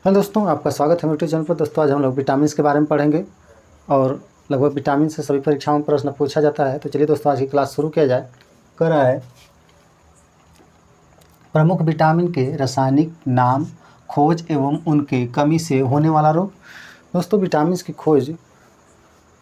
Hello दोस्तों, आपका स्वागत है यूट्यूब चैनल पर। दोस्तों आज हम लोग विटामिन के बारे में पढ़ेंगे और लगभग विटामिन से सभी परीक्षाओं में प्रश्न पूछा जाता है। तो चलिए दोस्तों आज की क्लास शुरू किया जाए। कर रहा है प्रमुख विटामिन के रासायनिक नाम, खोज एवं उनके कमी से होने वाला रोग। दोस्तों विटामिन की खोज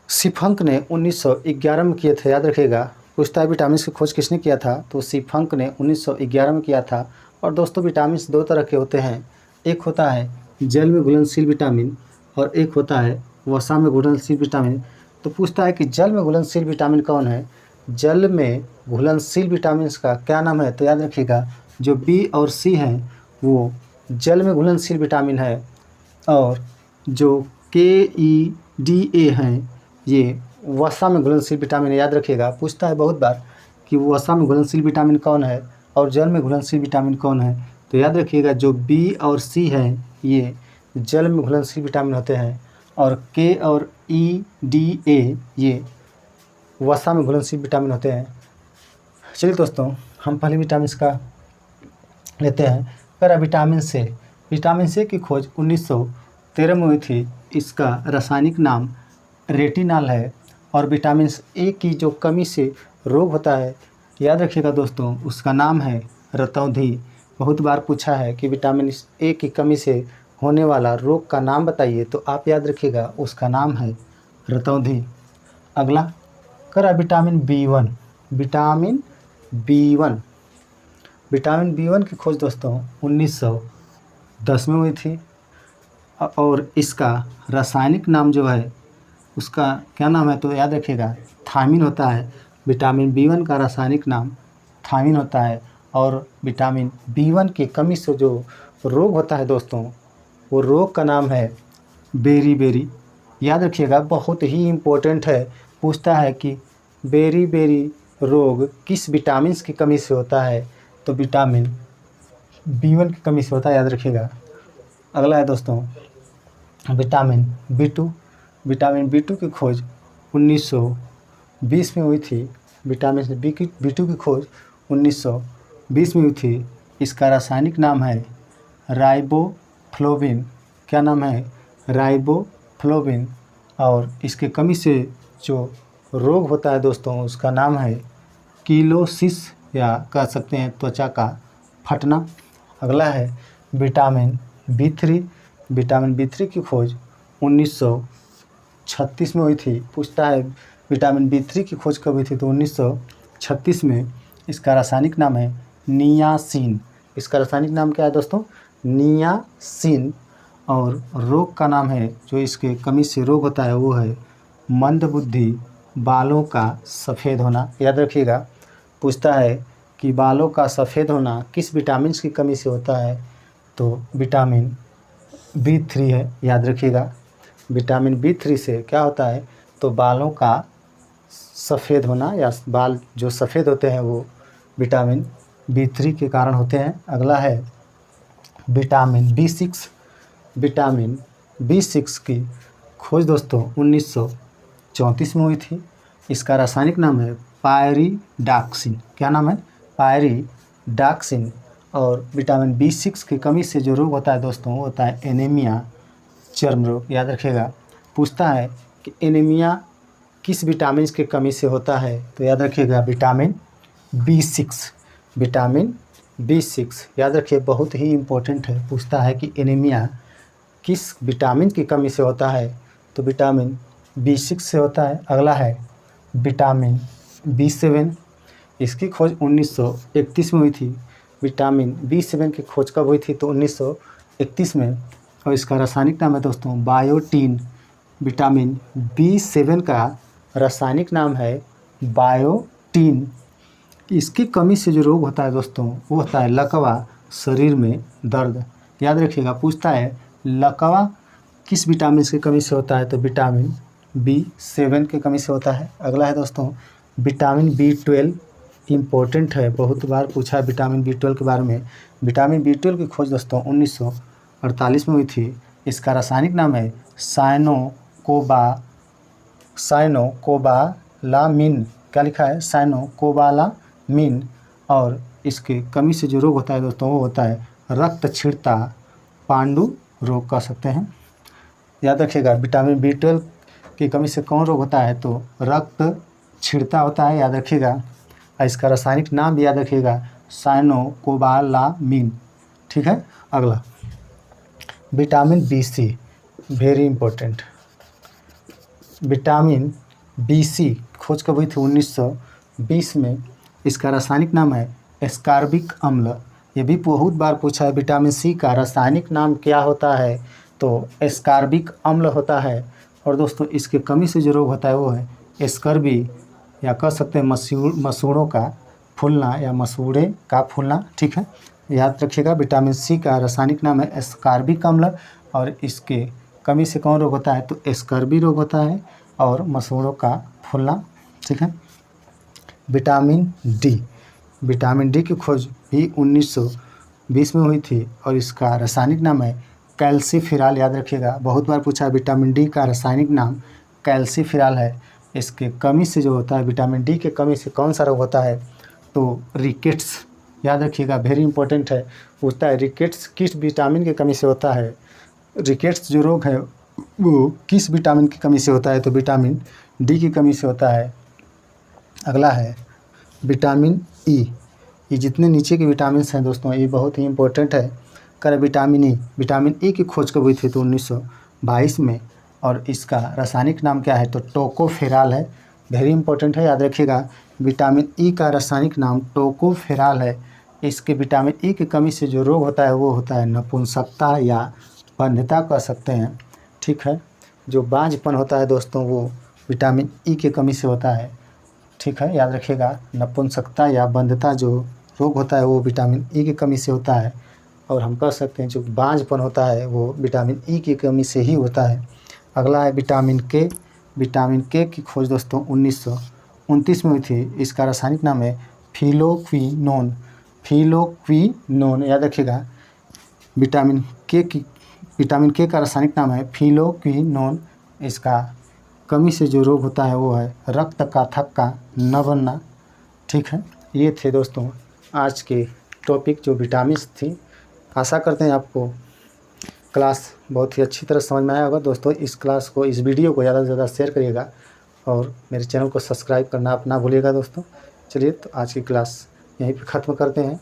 सिफंक ने 1911 में किए थे, याद रखिएगा। पूछता है विटामिन की खोज किसने किया था, तो सिफंक ने 1911 में किया था। और दोस्तों विटामिन दो तरह के होते हैं, एक होता है जल में घुलनशील विटामिन और एक होता है वसा में घुलनशील विटामिन। तो पूछता है कि जल में घुलनशील विटामिन कौन है। जल में घुलनशील विटामिन का क्या नाम है, तो याद रखिएगा जो बी और सी हैं वो जल में घुलनशील विटामिन है, और जो के ई डी ए हैं ये वसा में घुलनशील विटामिन है। याद रखिएगा, पूछता है बहुत बार कि वसा में घुलनशील विटामिन कौन है और जल में घुलनशील विटामिन कौन है। तो याद रखिएगा जो बी और सी हैं ये जल में घुलनशील विटामिन होते हैं, और के और ई डी ए ये वसा में घुलनशील विटामिन होते हैं। चलिए दोस्तों हम पहले विटामिन का लेते हैं। पहला विटामिन से की खोज 1913 में हुई थी। इसका रासायनिक नाम रेटिनॉल है, और विटामिन ए की जो कमी से रोग होता है, याद रखिएगा दोस्तों उसका नाम है रतौंधी। बहुत बार पूछा है कि विटामिन ए की कमी से होने वाला रोग का नाम बताइए, तो आप याद रखिएगा उसका नाम है रतौंधी। अगला करा विटामिन बी वन की खोज दोस्तों 1910 में हुई थी, और इसका रासायनिक नाम जो है उसका क्या नाम है, तो याद रखिएगा थायमिन होता है। विटामिन B1 का रासायनिक नाम थायमिन होता है, और विटामिन B1 की कमी से जो रोग होता है दोस्तों वो रोग का नाम है बेरी। याद रखिएगा बहुत ही इम्पोर्टेंट है। पूछता है कि बेरी रोग किस विटामिन की कमी से होता है, तो विटामिन B1 की कमी से होता है, याद रखिएगा। अगला है दोस्तों विटामिन B2 की खोज 1920 में हुई थी। विटामिन B2 की खोज 1920 में हुई थी। इसका रासायनिक नाम है राइबोफ्लोविन। क्या नाम है, राइबोफ्लोविन। और इसके कमी से जो रोग होता है दोस्तों उसका नाम है कीलोसिस, या कह सकते हैं त्वचा का फटना। अगला है विटामिन B3 की खोज 1936 में हुई थी। पूछता है विटामिन B3 की खोज कब हुई थी, तो 1936 में। इसका रासायनिक नाम है नियासिन। इसका रासायनिक नाम क्या है दोस्तों, नियासिन। और रोग का नाम है जो इसके कमी से रोग होता है वो है मंदबुद्धि, बालों का सफ़ेद होना। याद रखिएगा पूछता है कि बालों का सफ़ेद होना किस विटामिन की कमी से होता है, तो विटामिन B3 है। याद रखिएगा विटामिन B3 से क्या होता है, तो बालों का सफ़ेद होना, या बाल जो सफ़ेद होते हैं वो विटामिन B3 के कारण होते हैं। अगला है विटामिन B6 की खोज दोस्तों 1934 में हुई थी। इसका रासायनिक नाम है पायरिडॉक्सिन। क्या नाम है, पायरिडॉक्सिन। और विटामिन B6 की कमी से जो रोग होता है दोस्तों वो होता है एनीमिया, चर्म रोग। याद रखिएगा पूछता है कि एनीमिया किस विटामिन की कमी से होता है, तो याद रखिएगा विटामिन B6। याद रखिए बहुत ही इम्पोर्टेंट है। पूछता है कि एनीमिया किस विटामिन की कमी से होता है, तो विटामिन B6 से होता है। अगला है विटामिन B7। इसकी खोज 1931 में हुई थी। विटामिन B7 की खोज कब हुई थी, तो 1931 में। और इसका रासायनिक नाम है दोस्तों बायोटीन। विटामिन B7 का रासायनिक नाम है बायोटीन। इसकी कमी से जो रोग होता है दोस्तों वो होता है लकवा, शरीर में दर्द। याद रखिएगा पूछता है लकवा किस विटामिन की कमी से होता है, तो विटामिन B7 की कमी से होता है। अगला है दोस्तों विटामिन B12। इम्पोर्टेंट है, बहुत बार पूछा है विटामिन B12 के बारे में। विटामिन B12 की खोज दोस्तों 1948 में हुई थी। इसका रासायनिक नाम है साइनोकोबालामिन। क्या लिखा है, साइनोकोबालामिन। और इसके कमी से जो रोग होता है दोस्तों वो होता है रक्त क्षीणता, पांडु रोग कह सकते हैं। याद रखिएगा विटामिन B12 की कमी से कौन रोग होता है, तो रक्त छिड़ता होता है, याद रखिएगा। और इसका रासायनिक नाम भी याद रखिएगा, साइनोकोबालामिन। ठीक है। अगला vitamin BC, very important. Vitamin BC खोज कब हुई थी? 1920 में। इसका रासायनिक नाम है एस्कॉर्बिक अम्ल। ये भी बहुत बार पूछा है, विटामिन C का रासायनिक नाम क्या होता है, तो एस्कॉर्बिक अम्ल होता है। और दोस्तों इसके कमी से जो रोग होता है वो है स्कर्वी, या कह सकते हैं मसूड़ों का फूलना या मसूड़े का फूलना। ठीक है। याद रखिएगा विटामिन C का रासायनिक नाम है एस्कॉर्बिक अम्ल, और इसके कमी से कौन रोग होता है, तो स्कर्वी रोग होता है और मसूड़ों का फूलना। ठीक है। विटामिन डी की खोज भी 1920 में हुई थी, और इसका रासायनिक नाम है कैल्सीफिराल। याद रखिएगा बहुत बार पूछा है, विटामिन डी का रासायनिक नाम कैल्सीफिराल है। इसके कमी से जो होता है, विटामिन डी के कमी से कौन सा रोग होता है, तो रिकेट्स। याद रखिएगा वेरी इंपॉर्टेंट है, पूछता है रिकेट्स किस विटामिन की कमी से होता है। रिकेट्स जो रोग है वो किस विटामिन की कमी से होता है, तो विटामिन डी की कमी से होता है। अगला है विटामिन ई। ये जितने नीचे के विटामिन हैं दोस्तों, ये बहुत ही इंपॉर्टेंट है। कर विटामिन ई की खोज कब हुई थी, तो 1922 में। और इसका रासायनिक नाम क्या है, तो टोकोफेराल है। वेरी इंपॉर्टेंट है, याद रखिएगा विटामिन ई का रासायनिक नाम टोकोफेराल है। इसके विटामिन ई की कमी से जो रोग होता है वो होता है नपुंसकता या बंध्यता कह सकते हैं। ठीक है। जो बांझपन होता है दोस्तों वो विटामिन ई की कमी से होता है। ठीक है। याद रखिएगा नपुंसकता या बंध्यता जो रोग होता है वो विटामिन ई की कमी से होता है। और हम कह सकते हैं जो बांझपन होता है वो विटामिन ई की कमी से ही होता है। अगला है विटामिन के। विटामिन के की खोज दोस्तों 1929 में हुई थी। इसका रासायनिक नाम है फिलोक्विनोन। याद रखिएगा विटामिन के का रासायनिक नाम है फिलोक्विनोन। इसका कमी से जो रोग होता है वो है रक्त का थक्का न बनना। ठीक है। ये थे दोस्तों आज के टॉपिक जो विटामिन्स थी। आशा करते हैं आपको क्लास बहुत ही अच्छी तरह समझ में आया होगा। दोस्तों इस वीडियो को ज़्यादा से ज़्यादा शेयर करिएगा और मेरे चैनल को सब्सक्राइब करना आप ना भूलिएगा दोस्तों। चलिए तो आज की क्लास यहीं पे ख़त्म करते हैं।